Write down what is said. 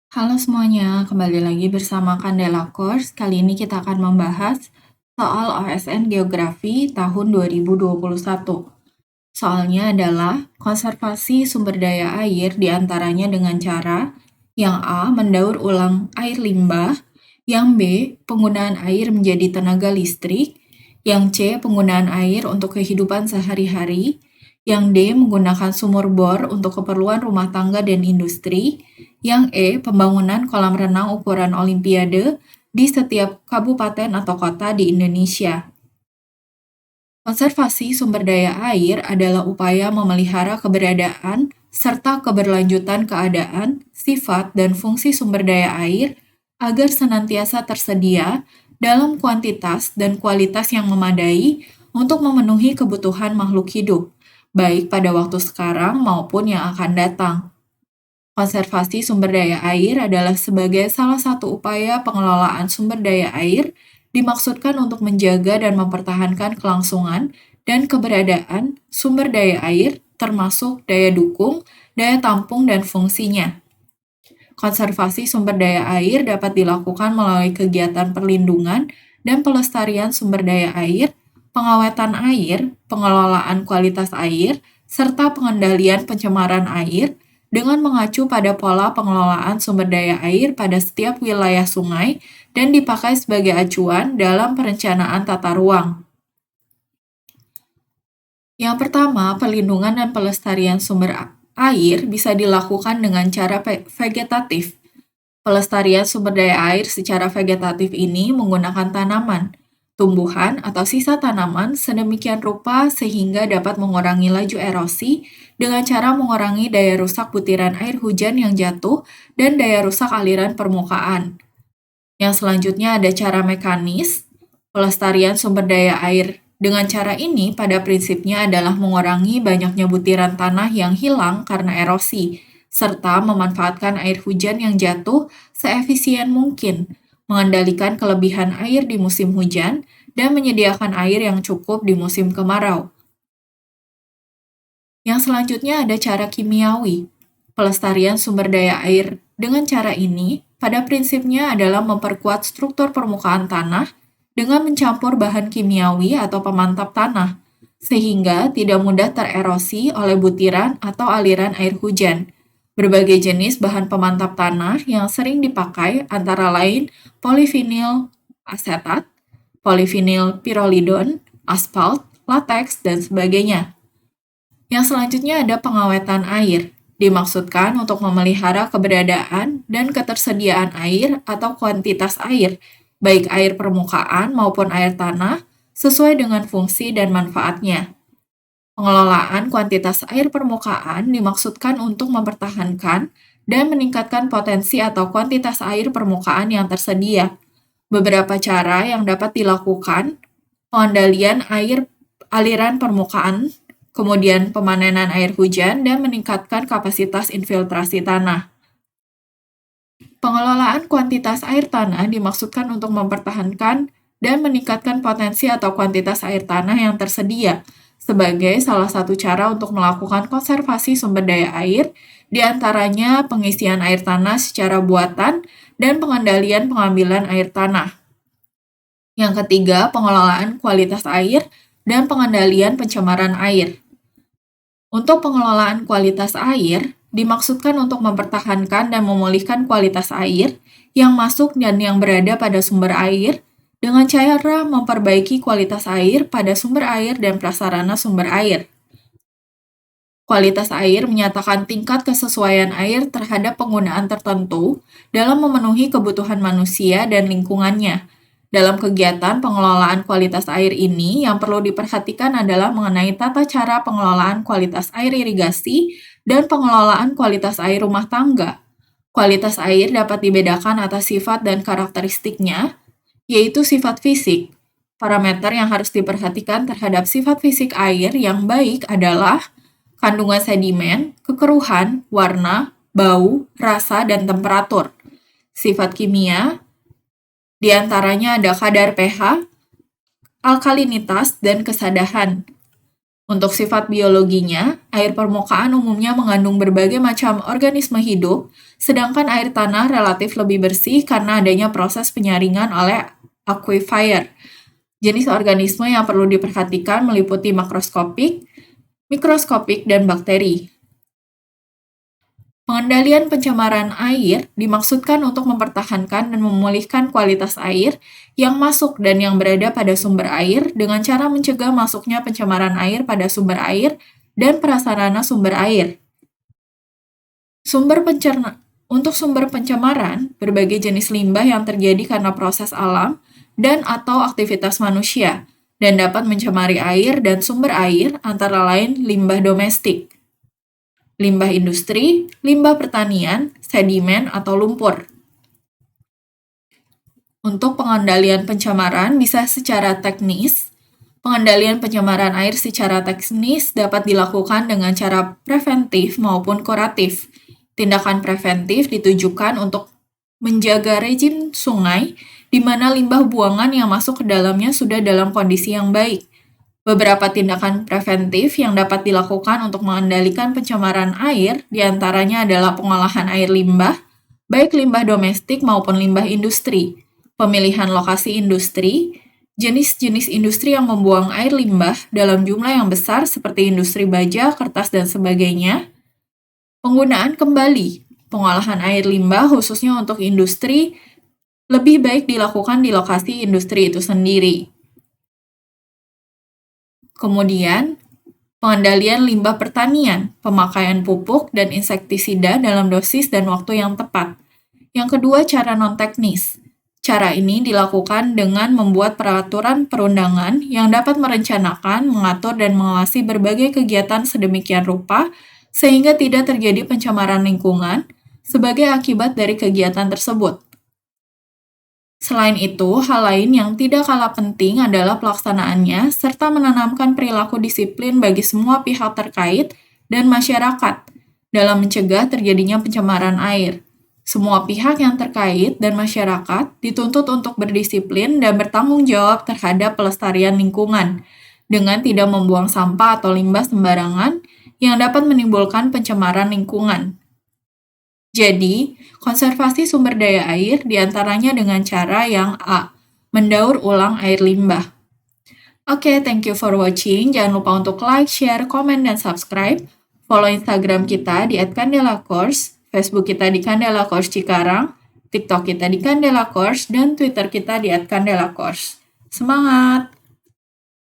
Halo semuanya, kembali lagi bersama Candela Course. Kali ini kita akan membahas soal OSN Geografi tahun 2021. Soalnya adalah konservasi sumber daya air diantaranya dengan cara yang A. Mendaur ulang air limbah, yang B. Penggunaan air menjadi tenaga listrik, yang C. Penggunaan air untuk kehidupan sehari-hari, yang D. Menggunakan sumur bor untuk keperluan rumah tangga dan industri, yang E. Pembangunan kolam renang ukuran Olimpiade di setiap kabupaten atau kota di Indonesia. Konservasi sumber daya air adalah upaya memelihara keberadaan serta keberlanjutan keadaan, sifat, dan fungsi sumber daya air agar senantiasa tersedia dalam kuantitas dan kualitas yang memadai untuk memenuhi kebutuhan makhluk hidup, baik pada waktu sekarang maupun yang akan datang. Konservasi sumber daya air adalah sebagai salah satu upaya pengelolaan sumber daya air dimaksudkan untuk menjaga dan mempertahankan kelangsungan dan keberadaan sumber daya air, termasuk daya dukung, daya tampung, dan fungsinya. Konservasi sumber daya air dapat dilakukan melalui kegiatan perlindungan dan pelestarian sumber daya air, pengawetan air, pengelolaan kualitas air, serta pengendalian pencemaran air dengan mengacu pada pola pengelolaan sumber daya air pada setiap wilayah sungai dan dipakai sebagai acuan dalam perencanaan tata ruang. Yang pertama, perlindungan dan pelestarian sumber air bisa dilakukan dengan cara vegetatif. Pelestarian sumber daya air secara vegetatif ini menggunakan tanaman, tumbuhan, atau sisa tanaman sedemikian rupa sehingga dapat mengurangi laju erosi dengan cara mengurangi daya rusak butiran air hujan yang jatuh dan daya rusak aliran permukaan. Yang selanjutnya ada cara mekanis, pelestarian sumber daya air. Dengan cara ini, pada prinsipnya adalah mengurangi banyaknya butiran tanah yang hilang karena erosi, serta memanfaatkan air hujan yang jatuh seefisien mungkin, mengendalikan kelebihan air di musim hujan, dan menyediakan air yang cukup di musim kemarau. Yang selanjutnya ada cara kimiawi, pelestarian sumber daya air. Dengan cara ini, pada prinsipnya adalah memperkuat struktur permukaan tanah dengan mencampur bahan kimiawi atau pemantap tanah, sehingga tidak mudah tererosi oleh butiran atau aliran air hujan. Berbagai jenis bahan pemantap tanah yang sering dipakai antara lain polivinil asetat, polivinil pirolidon, aspalt, lateks, dan sebagainya. Yang selanjutnya ada pengawetan air. Dimaksudkan untuk memelihara keberadaan dan ketersediaan air atau kuantitas air, baik air permukaan maupun air tanah, sesuai dengan fungsi dan manfaatnya. Pengelolaan kuantitas air permukaan dimaksudkan untuk mempertahankan dan meningkatkan potensi atau kuantitas air permukaan yang tersedia. Beberapa cara yang dapat dilakukan: pengendalian air aliran permukaan, kemudian pemanenan air hujan, dan meningkatkan kapasitas infiltrasi tanah. Pengelolaan kuantitas air tanah dimaksudkan untuk mempertahankan dan meningkatkan potensi atau kuantitas air tanah yang tersedia sebagai salah satu cara untuk melakukan konservasi sumber daya air, diantaranya pengisian air tanah secara buatan dan pengendalian pengambilan air tanah. Yang ketiga, pengelolaan kualitas air dan pengendalian pencemaran air. Untuk pengelolaan kualitas air, dimaksudkan untuk mempertahankan dan memulihkan kualitas air yang masuk dan yang berada pada sumber air dengan cara memperbaiki kualitas air pada sumber air dan prasarana sumber air. Kualitas air menyatakan tingkat kesesuaian air terhadap penggunaan tertentu dalam memenuhi kebutuhan manusia dan lingkungannya. Dalam kegiatan pengelolaan kualitas air ini, yang perlu diperhatikan adalah mengenai tata cara pengelolaan kualitas air irigasi dan pengelolaan kualitas air rumah tangga. Kualitas air dapat dibedakan atas sifat dan karakteristiknya, yaitu sifat fisik. Parameter yang harus diperhatikan terhadap sifat fisik air yang baik adalah kandungan sedimen, kekeruhan, warna, bau, rasa, dan temperatur. Sifat kimia, di antaranya ada kadar pH, alkalinitas, dan kesadahan. Untuk sifat biologinya, air permukaan umumnya mengandung berbagai macam organisme hidup, sedangkan air tanah relatif lebih bersih karena adanya proses penyaringan oleh aquifer. Jenis organisme yang perlu diperhatikan meliputi makroskopik, mikroskopik, dan bakteri. Pengendalian pencemaran air dimaksudkan untuk mempertahankan dan memulihkan kualitas air yang masuk dan yang berada pada sumber air dengan cara mencegah masuknya pencemaran air pada sumber air dan prasarana sumber air. Untuk sumber pencemaran, berbagai jenis limbah yang terjadi karena proses alam dan atau aktivitas manusia dan dapat mencemari air dan sumber air antara lain limbah domestik, limbah industri, limbah pertanian, sedimen, atau lumpur. Untuk pengendalian pencemaran bisa secara teknis. Pengendalian pencemaran air secara teknis dapat dilakukan dengan cara preventif maupun kuratif. Tindakan preventif ditujukan untuk menjaga rejim sungai di mana limbah buangan yang masuk ke dalamnya sudah dalam kondisi yang baik. Beberapa tindakan preventif yang dapat dilakukan untuk mengendalikan pencemaran air diantaranya adalah pengolahan air limbah, baik limbah domestik maupun limbah industri, pemilihan lokasi industri, jenis-jenis industri yang membuang air limbah dalam jumlah yang besar seperti industri baja, kertas, dan sebagainya, penggunaan kembali, pengolahan air limbah khususnya untuk industri lebih baik dilakukan di lokasi industri itu sendiri. Kemudian, pengendalian limbah pertanian, pemakaian pupuk dan insektisida dalam dosis dan waktu yang tepat. Yang kedua, cara non-teknis. Cara ini dilakukan dengan membuat peraturan perundangan yang dapat merencanakan, mengatur, dan mengawasi berbagai kegiatan sedemikian rupa sehingga tidak terjadi pencemaran lingkungan sebagai akibat dari kegiatan tersebut. Selain itu, hal lain yang tidak kalah penting adalah pelaksanaannya serta menanamkan perilaku disiplin bagi semua pihak terkait dan masyarakat dalam mencegah terjadinya pencemaran air. Semua pihak yang terkait dan masyarakat dituntut untuk berdisiplin dan bertanggung jawab terhadap pelestarian lingkungan dengan tidak membuang sampah atau limbah sembarangan yang dapat menimbulkan pencemaran lingkungan. Jadi, konservasi sumber daya air diantaranya dengan cara yang A. Mendaur ulang air limbah. Oke, thank you for watching. Jangan lupa untuk like, share, komen, dan subscribe. Follow Instagram kita di @candelacourse, Facebook kita di Candela Course Cikarang, TikTok kita di Candela Course, dan Twitter kita di @candelacourse. Semangat!